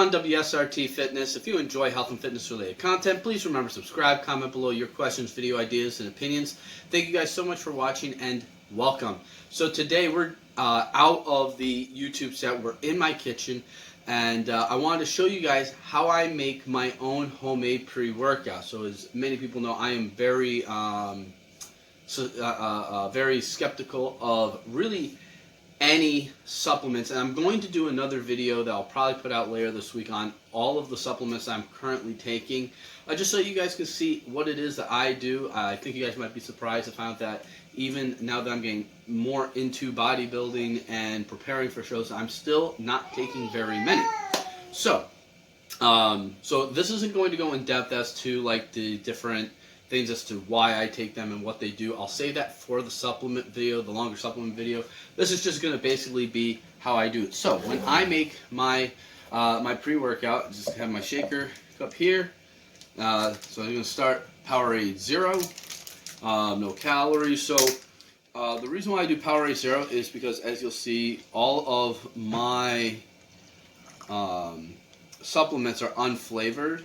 Sean, WSRT Fitness. If you enjoy health and fitness related content, please remember to subscribe, comment below your questions, video ideas, and opinions. Thank you guys so much for watching and welcome. So today we're out of the YouTube set. We're in my kitchen, and I wanted to show you guys how I make my own homemade pre-workout. So as many people know, I am very very skeptical of really any supplements, and I'm going to do another video that I'll probably put out later this week on all of the supplements I'm currently taking, just so you guys can see what it is that I do. I think you guys might be surprised to find out that even now that I'm getting more into bodybuilding and preparing for shows, I'm still not taking very many. So this isn't going to go in depth as to like the different things as to why I take them and what they do. I'll save that for the supplement video, the longer supplement video. This is just going to basically be how I do it. So when I make my my pre-workout, I just have my shaker cup here. So I'm going to start Powerade 0, no calories. So the reason why I do Powerade 0 is because, as you'll see, all of my supplements are unflavored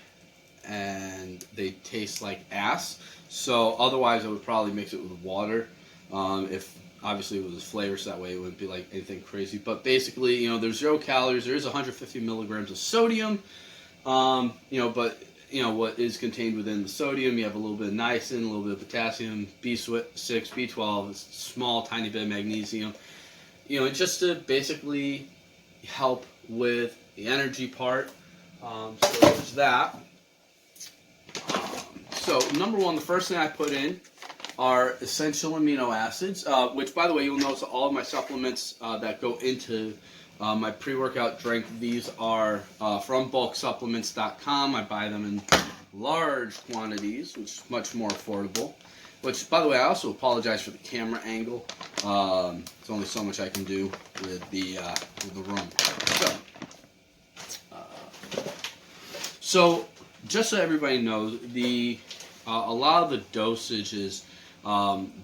and they taste like ass. So otherwise I would probably mix it with water if obviously it was flavor, so that way it wouldn't be like anything crazy. But basically, you know, there's 0 calories, there is 150 milligrams of sodium, you know, but you know what is contained within the sodium, you have a little bit of niacin, a little bit of potassium, B6, B12, a small tiny bit of magnesium, you know, just to basically help with the energy part. So there's that. So number one, the first thing I put in are essential amino acids, which, by the way, you'll notice all of my supplements that go into my pre-workout drink, these are from bulksupplements.com. I buy them in large quantities, which is much more affordable. Which, by the way, I also apologize for the camera angle. There's only so much I can do with the room. So just so everybody knows, a lot of the dosages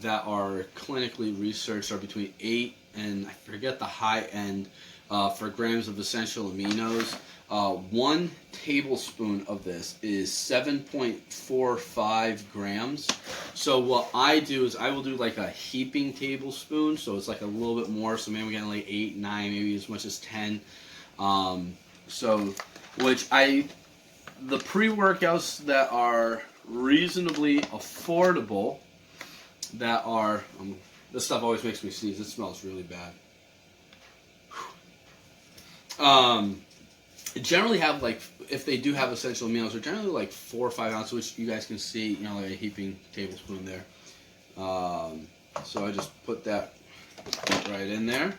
that are clinically researched are between 8 and, I forget the high end, for grams of essential aminos. 1 tablespoon of this is 7.45 grams. So what I do is I will do like a heaping tablespoon, so it's like a little bit more, so maybe we're getting like 8, 9, maybe as much as 10. The pre-workouts that are reasonably affordable, that are, this stuff always makes me sneeze, it smells really bad. Generally have like, if they do have essential aminos, they're generally like 4 or 5 ounces, which you guys can see, you know, like a heaping tablespoon there. So I just put that right in there.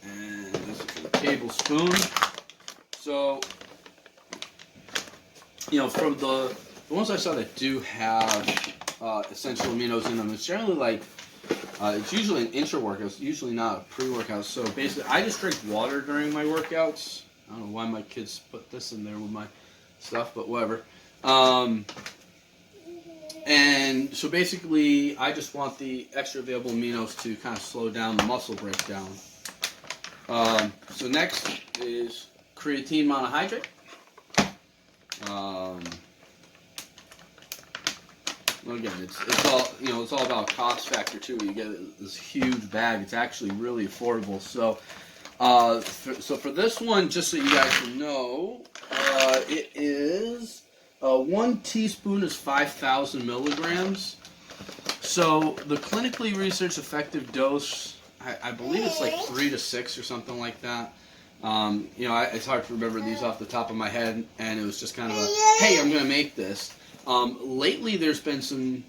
And this is a tablespoon. So, you know, from the ones I saw that do have essential aminos in them, it's generally like, it's usually an intra-workout, it's usually not a pre-workout. So basically, I just drink water during my workouts. I don't know why my kids put this in there with my stuff, but whatever. And so basically, I just want the extra available aminos to kind of slow down the muscle breakdown. So next is creatine monohydrate. Again, it's all, you know, it's all about cost factor too. You get this huge bag; it's actually really affordable. So, for this one, just so you guys know, it is 1 teaspoon is 5,000 milligrams. So the clinically researched effective dose, I believe it's like 3 to 6 or something like that. You know, it's hard to remember these off the top of my head, and it was just kind of a, hey, I'm going to make this. Lately, there's been some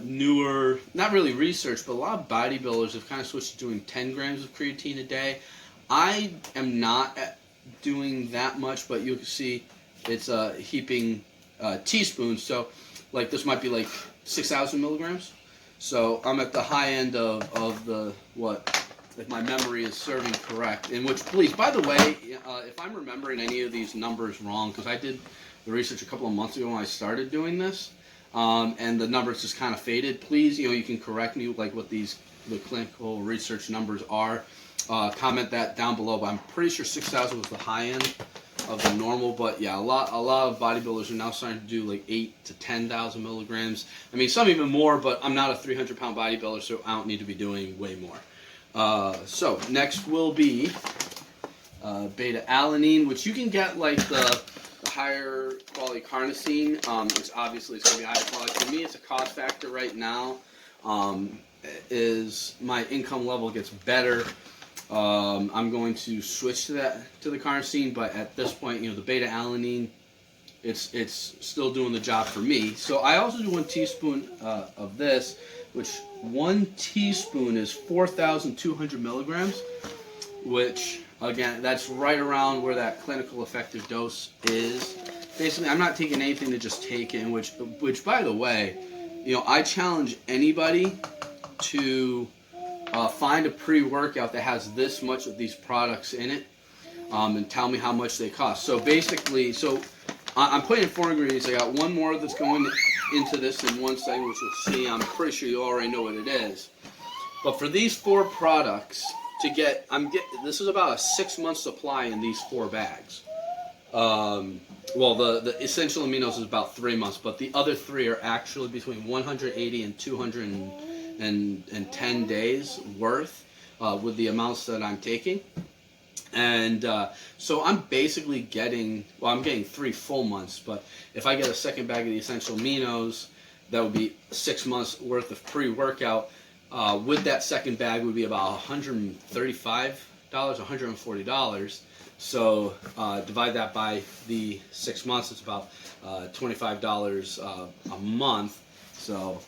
newer, not really research, but a lot of bodybuilders have kind of switched to doing 10 grams of creatine a day. I am not doing that much, but you can see it's a heaping teaspoon. So, like, this might be like 6,000 milligrams. So I'm at the high end of the, if my memory is serving correct. In which, please, by the way, if I'm remembering any of these numbers wrong, because I did the research a couple of months ago when I started doing this, and the numbers just kind of faded, please, you know, you can correct me, like what the clinical research numbers are. comment that down below. But I'm pretty sure 6,000 was the high end of the normal. But yeah, a lot of bodybuilders are now starting to do like 8 to 10,000 milligrams. I mean, some even more, but I'm not a 300-pound bodybuilder, so I don't need to be doing way more. So next will be Beta-alanine, which you can get like the higher quality carnosine, which obviously is going to be higher quality. For me, it's a cost factor right now. Is my income level gets better, I'm going to switch to the carnosine. But at this point, you know, the Beta-alanine, it's still doing the job for me. So I also do 1 teaspoon of this, which 1 teaspoon is 4,200 milligrams, which again, that's right around where that clinical effective dose is. Basically, I'm not taking anything to just take in, which by the way, you know, I challenge anybody to find a pre-workout that has this much of these products in it, and tell me how much they cost. So basically, I'm putting in 4 ingredients. I got 1 more that's going into this in 1 second, which you'll see. I'm pretty sure you already know what it is. But for these 4 products, this is about a 6-month supply in these 4 bags. Well, the essential aminos is about 3 months, but the other 3 are actually between 180 and 210 days worth with the amounts that I'm taking. And so I'm basically getting 3 full months, but if I get a second bag of the essential aminos, that would be 6 months worth of pre-workout. With that second bag would be about $135, $140. So divide that by the 6 months, it's about $25 a month. So,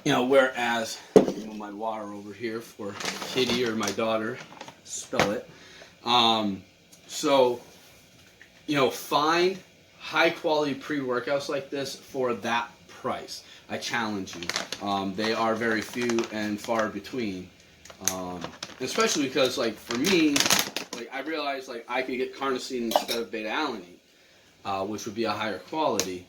you know, whereas, move my water over here for Kitty or my daughter, spill it. So, you know, find high quality pre-workouts like this for that price. I challenge you. They are very few and far between. Especially because, like, for me, like, I realized, like, I could get carnosine instead of beta-alanine, which would be a higher quality.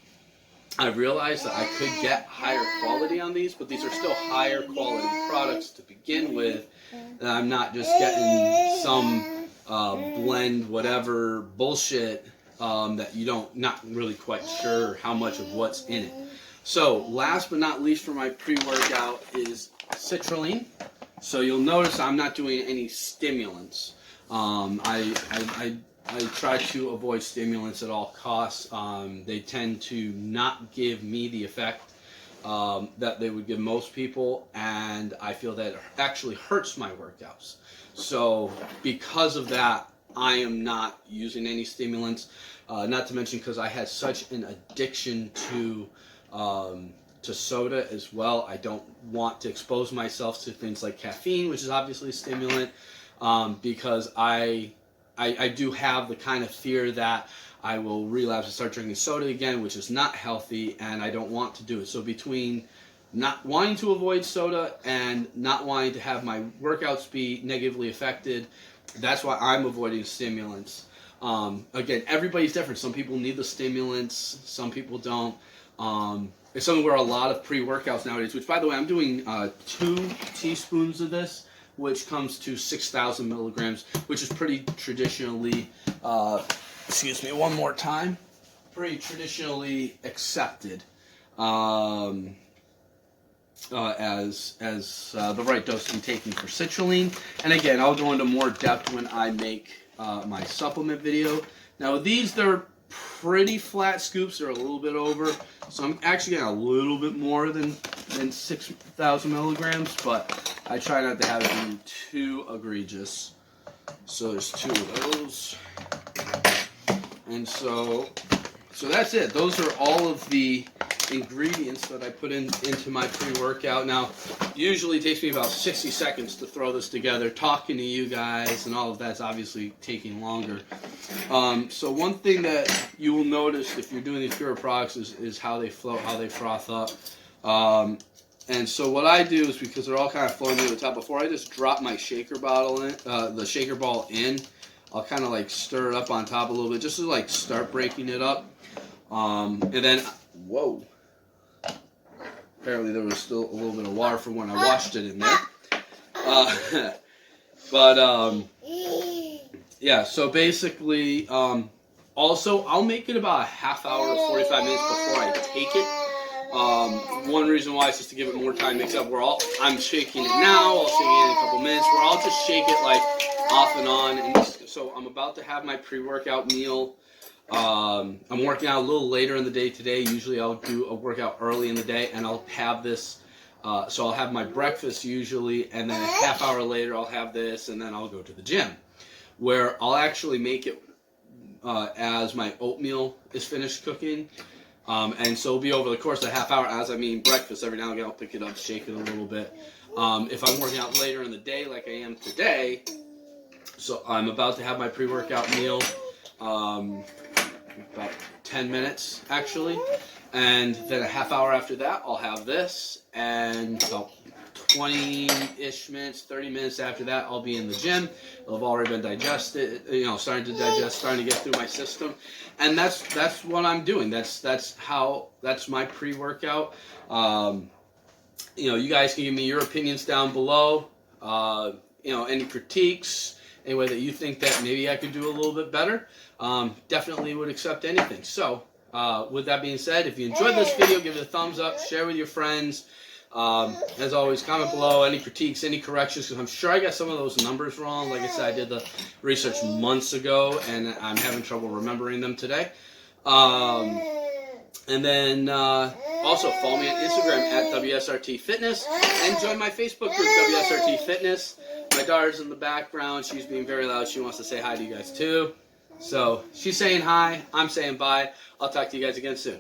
I realized that I could get higher quality on these, but these are still higher quality products to begin with. And I'm not just getting some blend whatever bullshit that not really quite sure how much of what's in it. So last but not least for my pre-workout is citrulline. So you'll notice I'm not doing any stimulants. I try to avoid stimulants at all costs. They tend to not give me the effect that they would give most people, and I feel that it actually hurts my workouts. So because of that, I am not using any stimulants. Not to mention because I had such an addiction to soda as well. I don't want to expose myself to things like caffeine, which is obviously a stimulant, because I do have the kind of fear that I will relapse and start drinking soda again, which is not healthy, and I don't want to do it. So between not wanting to avoid soda and not wanting to have my workouts be negatively affected, that's why I'm avoiding stimulants. Again, everybody's different. Some people need the stimulants, some people don't. It's something where a lot of pre-workouts nowadays, which by the way, I'm doing 2 teaspoons of this, which comes to 6,000 milligrams, which is pretty traditionally, excuse me one more time, pretty traditionally accepted as the right dose to be taken for citrulline. And again, I'll go into more depth when I make my supplement video. Now with these, they're pretty flat scoops. They're a little bit over, so I'm actually getting a little bit more than 6,000 milligrams, but I try not to have it be too egregious. So there's 2 of those, and so that's it. Those are all of the ingredients that I put into my pre-workout. Now, usually it takes me about 60 seconds to throw this together. Talking to you guys and all of that's obviously taking longer. So one thing that you will notice if you're doing these pure products is how they float, how they froth up. And so what I do is, because they're all kind of flowing to the top, before I just drop my shaker bottle in, the shaker ball in, I'll kind of like stir it up on top a little bit just to like start breaking it up. And then, whoa. Apparently there was still a little bit of water from when I washed it in there. But yeah, so basically, also I'll make it about a half hour to 45 minutes before I take it. One reason why is just to give it more time to mix up. I'm shaking it now, I'll shake it in a couple minutes, where I'll just shake it like off and on. And so I'm about to have my pre-workout meal. I'm working out a little later in the day today. Usually I'll do a workout early in the day, and I'll have this. So I'll have my breakfast usually, and then a half hour later I'll have this, and then I'll go to the gym, where I'll actually make it as my oatmeal is finished cooking. And so it'll be over the course of a half hour as I'm eating breakfast. Every now and again I'll pick it up, shake it a little bit. If I'm working out later in the day like I am today, so I'm about to have my pre-workout meal, about 10 minutes actually. And then a half hour after that I'll have this, and about 20-ish minutes, 30 minutes after that, I'll be in the gym. It'll have already been digested, starting to digest, starting to get through my system. And that's what I'm doing. That's my pre-workout. You guys can give me your opinions down below. Any critiques, any way that you think that maybe I could do a little bit better. Definitely would accept anything. So, with that being said, if you enjoyed this video, give it a thumbs up, share with your friends. As always, comment below any critiques, any corrections, because I'm sure I got some of those numbers wrong. Like I said, I did the research months ago, and I'm having trouble remembering them today. And then also follow me on Instagram at WSRT Fitness, and join my Facebook group, WSRT Fitness. My daughter's in the background. She's being very loud. She wants to say hi to you guys too. So she's saying hi. I'm saying bye. I'll talk to you guys again soon.